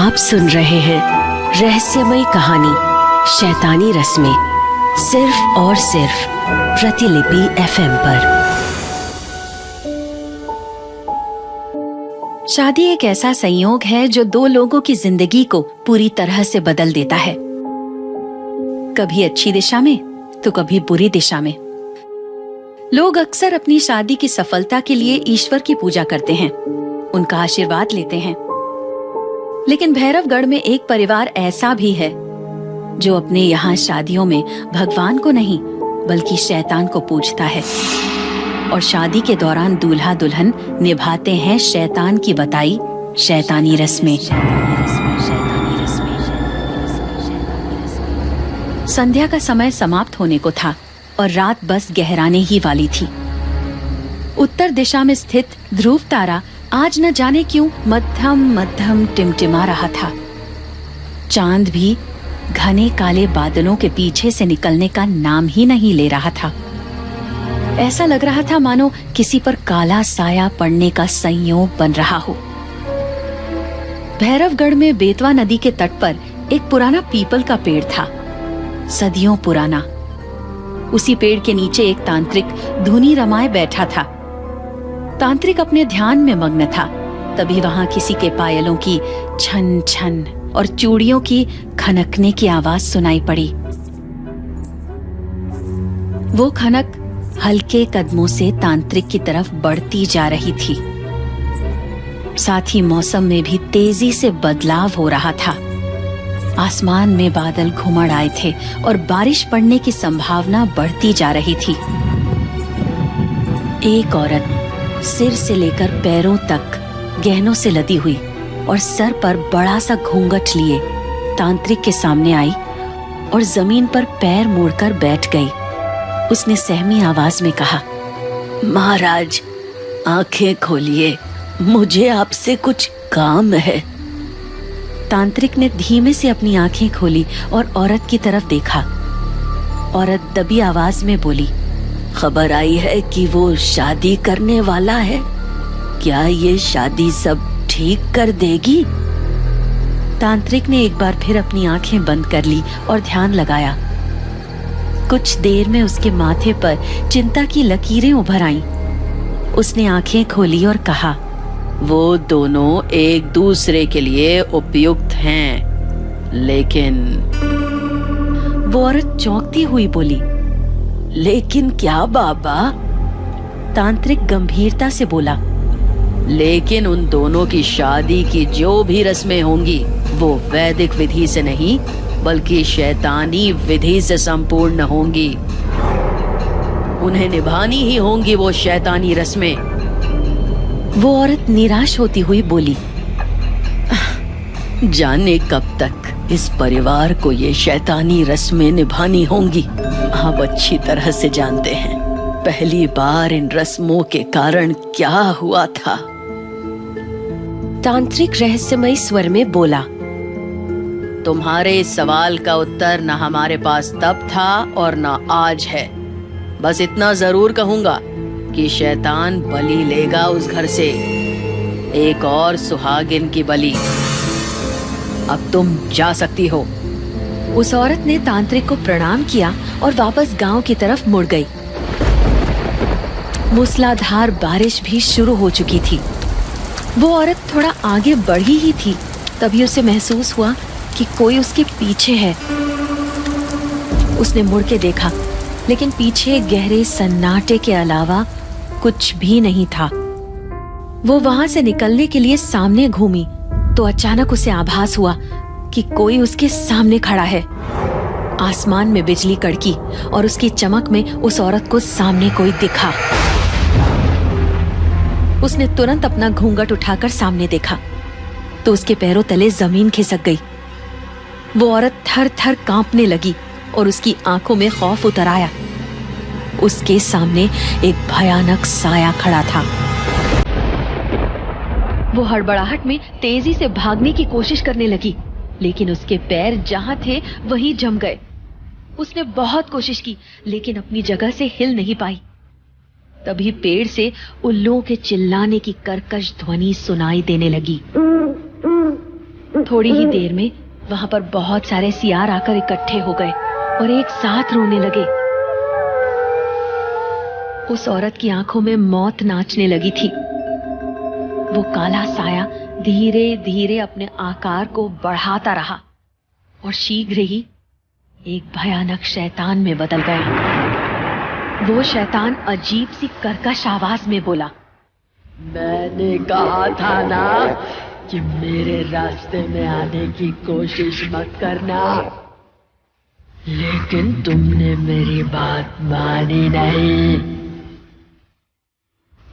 आप सुन रहे हैं रहस्यमयी कहानी शैतानी रस्में, सिर्फ और सिर्फ प्रतिलिपि एफएम पर। शादी एक ऐसा संयोग है जो दो लोगों की जिंदगी को पूरी तरह से बदल देता है, कभी अच्छी दिशा में तो कभी बुरी दिशा में। लोग अक्सर अपनी शादी की सफलता के लिए ईश्वर की पूजा करते हैं, उनका आशीर्वाद लेते हैं। लेकिन भैरवगढ़ में एक परिवार ऐसा भी है जो अपने यहाँ शादियों में भगवान को नहीं बल्कि शैतान को पूजता है, और शादी के दौरान दूल्हा दुल्हन निभाते हैं शैतान की बताई शैतानी रस्में। संध्या का समय समाप्त होने को था और रात बस गहराने ही वाली थी। उत्तर दिशा में स्थित ध्रुव तारा आज न जाने क्यों मध्यम मध्यम टिमटिमा रहा था। चांद भी घने काले बादलों के पीछे से निकलने का नाम ही नहीं ले रहा था। ऐसा लग रहा था मानो किसी पर काला साया पड़ने का संयोग बन रहा हो। भैरवगढ़ में बेतवा नदी के तट पर एक पुराना पीपल का पेड़ था, सदियों पुराना। उसी पेड़ के नीचे एक तांत्रिक धुनी रमाए बैठा था। तांत्रिक अपने ध्यान में मग्न था। तभी वहां किसी के पायलों की छन छन और चूड़ियों की खनकने की आवाज सुनाई पड़ी। वो खनक हल्के कदमों से तांत्रिक की तरफ बढ़ती जा रही थी। साथ ही मौसम में भी तेजी से बदलाव हो रहा था। आसमान में बादल घुमड़ आए थे और बारिश पड़ने की संभावना बढ़ती जा रही थी। एक औरत सिर से लेकर पैरों तक गहनों से लदी हुई और सर पर बड़ा सा घूंघट लिए तांत्रिक के सामने आई और जमीन पर पैर मोड़कर बैठ गई। उसने सहमी आवाज में कहा, महाराज आंखें खोलिए, मुझे आपसे कुछ काम है। तांत्रिक ने धीमे से अपनी आंखें खोली और औरत की तरफ देखा। औरत दबी आवाज में बोली, खबर आई है कि वो शादी करने वाला है, क्या ये शादी सब ठीक कर देगी? तांत्रिक ने एक बार फिर अपनी आंखें बंद कर ली और ध्यान लगाया। कुछ देर में उसके माथे पर चिंता की लकीरें उभर आईं। उसने आंखें खोली और कहा, वो दोनों एक दूसरे के लिए उपयुक्त हैं, लेकिन। वो औरत चौंकती हुई बोली, लेकिन क्या बाबा? तांत्रिक गंभीरता से बोला, लेकिन उन दोनों की शादी की जो भी रस्में होंगी वो वैदिक विधि से नहीं बल्कि शैतानी विधि से संपूर्ण होंगी। उन्हें निभानी ही होंगी वो शैतानी रस्में। वो औरत निराश होती हुई बोली, जाने कब तक इस परिवार को ये शैतानी रस्में निभानी होंगी। आप अच्छी तरह से जानते हैं पहली बार इन रस्मों के कारण क्या हुआ था। तांत्रिक रहस्यमयी स्वर में बोला, तुम्हारे इस सवाल का उत्तर न हमारे पास तब था और न आज है। बस इतना जरूर कहूंगा कि शैतान बलि लेगा उस घर से, एक और सुहागिन की बलि। अब तुम जा सकती हो। उस औरत ने तांत्रिक को प्रणाम किया और वापस गांव की तरफ मुड़ गई। मूसलाधार बारिश भी शुरू हो चुकी थी। वो औरत थोड़ा आगे बढ़ी ही थी, तभी उसे महसूस हुआ कि कोई उसके पीछे है। उसने मुड़ के देखा, लेकिन पीछे गहरे सन्नाटे के अलावा कुछ भी नहीं था। वो वहां से निकलने के लिए सामने घूमी तो अचानक उसे आभास हुआ कि कोई उसके सामने खड़ा है। आसमान में बिजली कड़की और उसकी चमक में उस औरत को सामने कोई दिखा। उसने तुरंत अपना घूंघट उठाकर सामने देखा तो उसके पैरों तले जमीन खिसक गई। वो औरत थर थर कांपने लगी और उसकी आंखों में खौफ उतर आया। उसके सामने एक भयानक साया खड़ा था। वो हड़बड़ाहट में तेजी से भागने की कोशिश करने लगी, लेकिन उसके पैर जहां थे वहीं जम गए। उसने बहुत कोशिश की लेकिन अपनी जगह से हिल नहीं पाई। तभी पेड़ से उल्लुओं के चिल्लाने की कर्कश ध्वनि सुनाई देने लगी। थोड़ी ही देर में वहां पर बहुत सारे सियार आकर इकट्ठे हो गए और एक साथ रोने लगे। उस औरत की आंखों में मौत नाचने लगी थी। वो काला साया धीरे धीरे अपने आकार को बढ़ाता रहा और शीघ्र ही एक भयानक शैतान में बदल गया। वो शैतान अजीब सी कर्कश आवाज में बोला, मैंने कहा था ना कि मेरे रास्ते में आने की कोशिश मत करना, लेकिन तुमने मेरी बात मानी नहीं।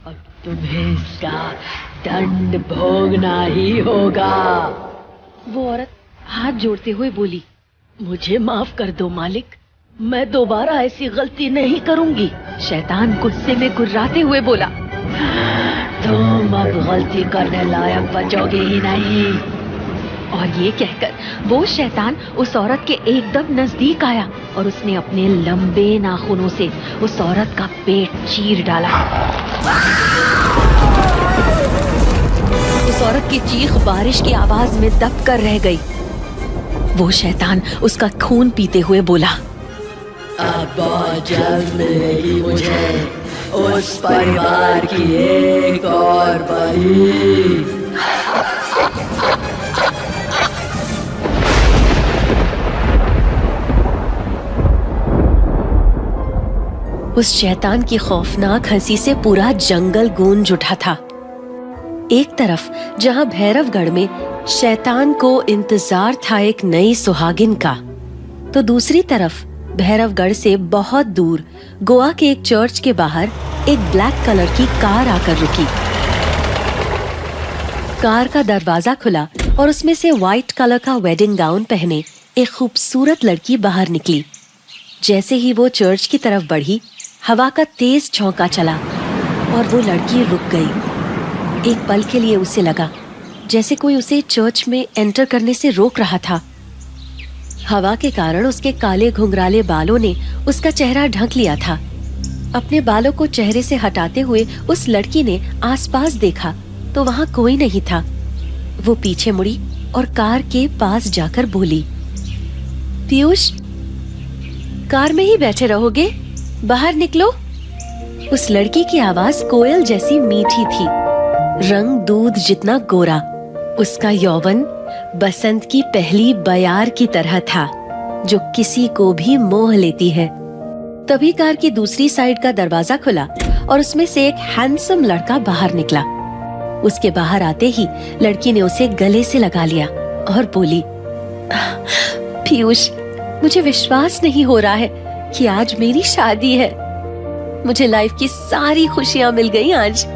अब तुम्हें इसका दंड भोगना ही होगा। वो औरत हाथ जोड़ते हुए बोली, मुझे माफ कर दो मालिक, मैं दोबारा ऐसी गलती नहीं करूंगी। शैतान गुस्से में गुर्राते हुए बोला, तुम अब गलती करने लायक बचोगे ही नहीं। और ये कहकर वो शैतान उस औरत के एकदम नजदीक आया और उसने अपने लंबे नाखूनों से उस औरत का पेट चीर डाला। उस औरत की चीख बारिश की आवाज में दब कर रह गई। वो शैतान उसका खून पीते हुए बोला, अब बहुत जल्द मिलेगी मुझे उस परिवार की एक और बलि। उस शैतान की खौफनाक हंसी से पूरा जंगल गूंज उठा था। एक तरफ जहां भैरवगढ़ में शैतान को इंतजार था एक नई सुहागिन का, तो दूसरी तरफ भैरवगढ़ से बहुत दूर गोवा के एक चर्च के बाहर एक ब्लैक कलर की कार आकर रुकी। कार का दरवाजा खुला और उसमें से व्हाइट कलर का वेडिंग गाउन पहने एक खूबसूरत लड़की बाहर निकली। जैसे ही वो चर्च की तरफ बढ़ी, हवा का तेज झोंका चला और वो लड़की रुक गई। एक पल के लिए उसे लगा जैसे कोई उसे चर्च में एंटर करने से रोक रहा था। हवा के कारण उसके काले घुंघराले बालों ने उसका चेहरा ढक लिया था। अपने बालों को चेहरे से हटाते हुए उस लड़की ने आसपास देखा तो वहां कोई नहीं था। वो पीछे मुड़ी और कार के पास जाकर बोली, पीयूष, कार में ही बैठे रहोगे? बाहर निकलो। उस लड़की की आवाज कोयल जैसी मीठी थी, रंग दूध जितना गोरा। उसका यौवन बसंत की पहली बयार की तरह था जो किसी को भी मोह लेती है। तभी कार की दूसरी साइड का दरवाजा खुला और उसमें से एक हैंडसम लड़का बाहर निकला। उसके बाहर आते ही लड़की ने उसे गले से लगा लिया और बोली, पीयूष, मुझे विश्वास नहीं हो रहा है कि आज मेरी शादी है। मुझे लाइफ की सारी खुशियां मिल गई आज।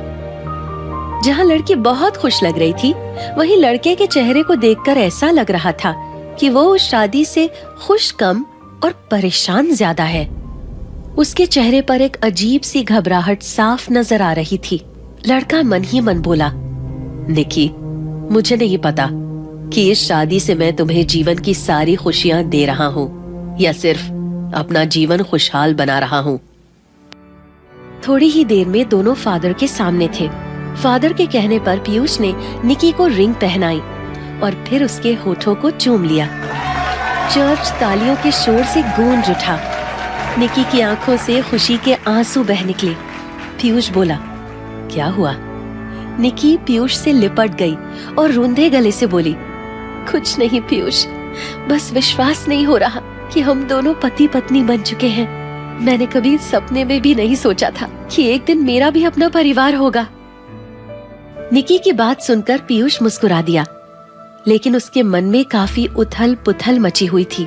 जहां लड़की बहुत खुश लग रही थी, वहीं लड़के के चेहरे को देखकर ऐसा लग रहा था कि वो उस शादी से खुश कम और परेशान ज्यादा है। उसके चेहरे पर एक अजीब सी घबराहट साफ नजर आ रही थी। लड़का मन ही मन बोला, निकी, मुझे नहीं पता कि इस शादी से मैं तुम्हें जीवन की सारी खुशियां दे रहा हूँ या सिर्फ अपना जीवन खुशहाल बना रहा हूँ। थोड़ी ही देर में दोनों फादर के सामने थे। फादर के कहने पर पीयूष ने निकी को रिंग पहनाई और फिर उसके होठों को चूम लिया। चर्च तालियों के शोर से गूंज उठा। निकी की आंखों से खुशी के आंसू बह निकले। पीयूष बोला, क्या हुआ? निकी पीयूष से लिपट गई और रूंधे गले से बोली, कुछ नहीं पीयूष, बस विश्वास नहीं हो रहा कि हम दोनों पति पत्नी बन चुके हैं। मैंने कभी सपने में भी नहीं सोचा था कि एक दिन मेरा भी अपना परिवार होगा। निकी की बात सुनकर पीयूष मुस्कुरा दिया, लेकिन उसके मन में काफी उथल पुथल मची हुई थी।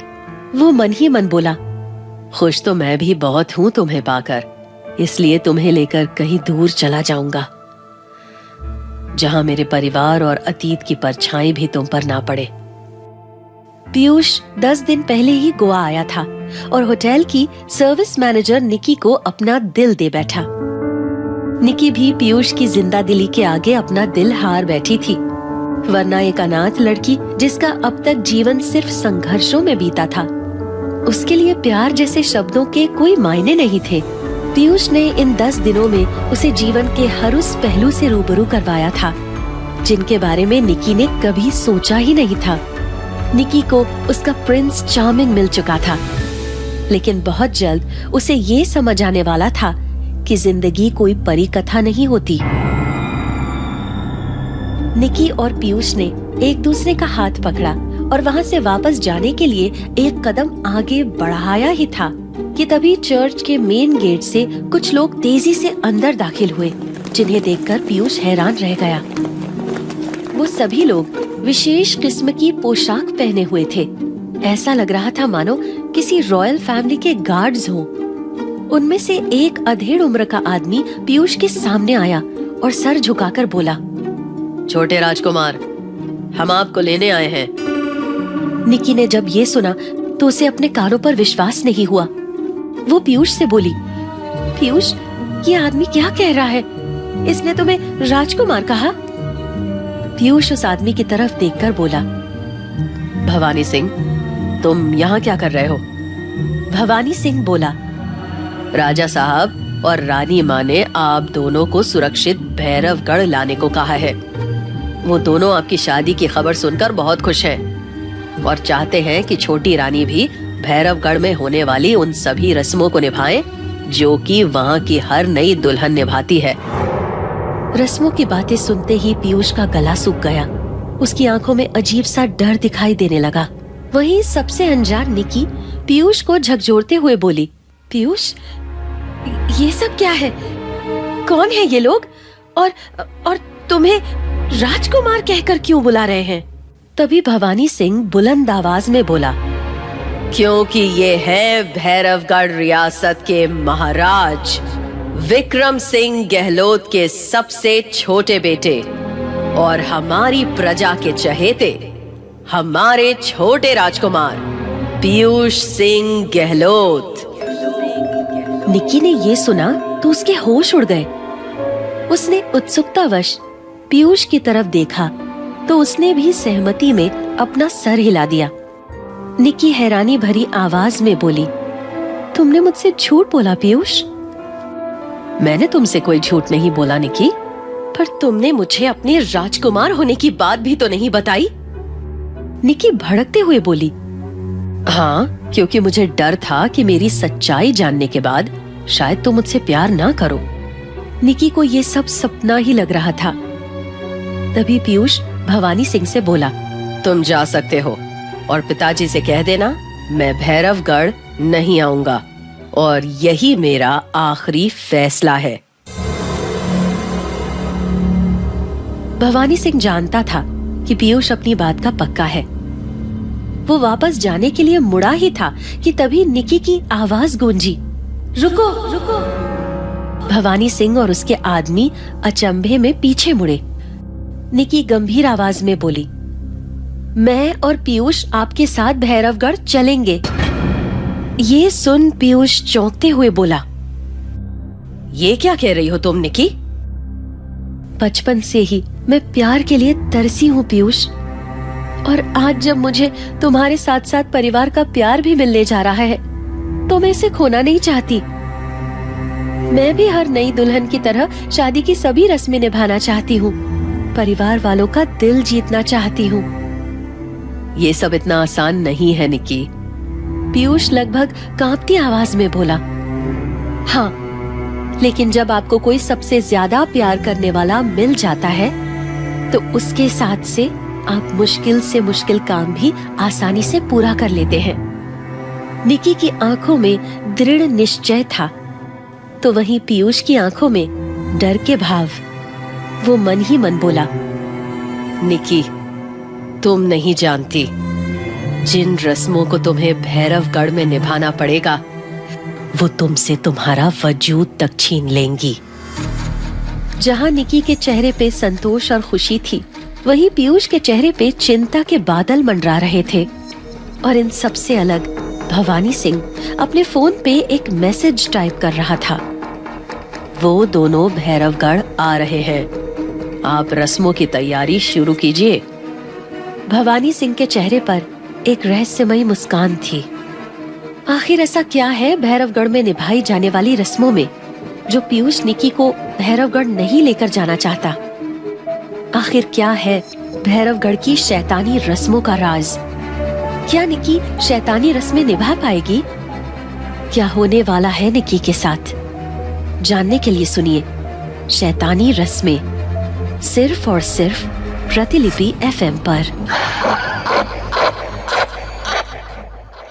वो मन ही मन बोला, खुश तो मैं भी बहुत हूँ तुम्हें पाकर, इसलिए तुम्हें लेकर कहीं दूर चला जाऊंगा जहां मेरे परिवार और अतीत की परछाई भी तुम पर ना पड़े। पीयूष 10 दिन पहले ही गोवा आया था और होटल की सर्विस मैनेजर निकी को अपना दिल दे बैठा। निकी भी पीयूष की जिंदा दिली के आगे अपना दिल हार बैठी थी, वरना एक अनाथ लड़की जिसका अब तक जीवन सिर्फ संघर्षों में बीता था, उसके लिए प्यार जैसे शब्दों के कोई मायने नहीं थे। पीयूष ने इन 10 दिनों में उसे जीवन के हर उस पहलू से रूबरू करवाया था जिनके बारे में निकी ने कभी सोचा ही नहीं था। निकी को उसका प्रिंस चार्मिंग मिल चुका था, लेकिन बहुत जल्द उसे ये समझ आने वाला था कि जिंदगी कोई परी कथा नहीं होती। निकी और पीयूष ने एक दूसरे का हाथ पकड़ा और वहाँ से वापस जाने के लिए एक कदम आगे बढ़ाया ही था कि तभी चर्च के मेन गेट से कुछ लोग तेजी से अंदर दाखिल हुए, जिन्हें देखकर पीयूष हैरान रह गया। वो सभी लोग विशेष किस्म की पोशाक पहने हुए थे। ऐसा लग रहा था मानो किसी रॉयल फैमिली के गार्ड्स हों। उनमें से एक अधेड़ उम्र का आदमी पीयूष के सामने आया और सर झुकाकर बोला, छोटे राजकुमार, हम आपको लेने आए हैं। निकी ने जब ये सुना तो उसे अपने कानों पर विश्वास नहीं हुआ। वो पीयूष से बोली, पीयूष, ये आदमी क्या कह रहा है? इसने तुम्हें राजकुमार कहा? पीयूष उस आदमी की तरफ देखकर बोला, भवानी सिंह, तुम यहाँ क्या कर रहे हो? भवानी सिंह बोला, राजा साहब और रानी माँ ने आप दोनों को सुरक्षित भैरवगढ़ लाने को कहा है। वो दोनों आपकी शादी की खबर सुनकर बहुत खुश हैं और चाहते हैं कि छोटी रानी भी भैरवगढ़ में होने वाली उन सभी रस्मों को निभाए जो कि वहाँ की हर नई दुल्हन निभाती है। रस्मों की बातें सुनते ही पीयूष का गला सूख गया। उसकी आंखों में अजीब सा डर दिखाई देने लगा। वहीं सबसे अनजान निकी पीयूष को झकझोरते हुए बोली, पीयूष, ये सब क्या है? कौन है ये लोग? और तुम्हें राजकुमार कहकर क्यों बुला रहे हैं? तभी भवानी सिंह बुलंद आवाज में बोला, क्योंकि ये है भैरवगढ़ रियासत के महाराज विक्रम सिंह गहलोत के सबसे छोटे बेटे और हमारी प्रजा के चहेते हमारे छोटे राजकुमार पीयूष सिंह गहलोत। निकी ने ये सुना तो उसके होश उड़ गए। उसने उत्सुकतावश पीयूष की तरफ देखा तो उसने भी सहमति में अपना सर हिला दिया। निकी हैरानी भरी आवाज में बोली, तुमने मुझसे झूठ बोला पीयूष? मैंने तुमसे कोई झूठ नहीं बोला निकी। पर तुमने मुझे अपने राजकुमार होने की बात भी तो नहीं बताई। निकी भड़कते हुए बोली, हाँ, क्योंकि मुझे डर था कि मेरी सच्चाई जानने के बाद शायद तुम मुझसे प्यार ना करो। निकी को ये सब सपना ही लग रहा था। तभी पीयूष भवानी सिंह से बोला, तुम जा सकते हो और पिताजी से कह देना मैं भैरवगढ़ नहीं आऊंगा और यही मेरा आखिरी फैसला है। भवानी सिंह जानता था कि पीयूष अपनी बात का पक्का है। वो वापस जाने के लिए मुड़ा ही था कि तभी निकी की आवाज गूंजी, रुको रुको। भवानी सिंह और उसके आदमी अचंभे में पीछे मुड़े। निकी गंभीर आवाज में बोली, मैं और पीयूष आपके साथ भैरवगढ़ चलेंगे। ये सुन पीयूष चौंकते हुए बोला, ये क्या कह रही हो तुम निकी? बचपन से ही मैं प्यार के लिए तरसी हूँ पीयूष, और आज जब मुझे तुम्हारे साथ साथ परिवार का प्यार भी मिलने जा रहा है तो मैं इसे खोना नहीं चाहती। मैं भी हर नई दुल्हन की तरह शादी की सभी रस्में निभाना चाहती हूँ, परिवार वालों का दिल जीतना चाहती हूँ। ये सब इतना आसान नहीं है निकी। पीयूष लगभग कांपती आवाज में बोला, हाँ, लेकिन जब आपको कोई सबसे ज्यादा प्यार करने वाला मिल जाता है तो उसके साथ से आप मुश्किल से मुश्किल काम भी आसानी से पूरा कर लेते हैं। निकी की आंखों में दृढ़ निश्चय था तो वहीं पीयूष की आंखों में डर के भाव। वो मन ही मन बोला, निकी, तुम नहीं जानती जिन रस्मों को तुम्हें भैरवगढ़ में निभाना पड़ेगा वो तुमसे तुम्हारा वजूद तक छीन लेंगी। जहाँ निकी के चेहरे पे संतोष और खुशी थी, वहीं पीयूष के चेहरे पे चिंता के बादल मंडरा रहे थे। और इन सब से अलग भवानी सिंह अपने फोन पे एक मैसेज टाइप कर रहा था, वो दोनों भैरवगढ़ आ रहे हैं, आप रस्मों की तैयारी शुरू कीजिए। भवानी सिंह के चेहरे पर एक रहस्यमयी मुस्कान थी। आखिर ऐसा क्या है भैरवगढ़ में निभाई जाने वाली रस्मों में जो पीयूष निकी को भैरवगढ़ नहीं लेकर जाना चाहता? आखिर क्या है भैरवगढ़ की शैतानी रस्मों का राज? क्या निकी शैतानी रस्में निभा पाएगी? क्या होने वाला है निकी के साथ? जानने के लिए सुनिए शैतानी रस्में, सिर्फ और सिर्फ प्रतिलिपि FM पर।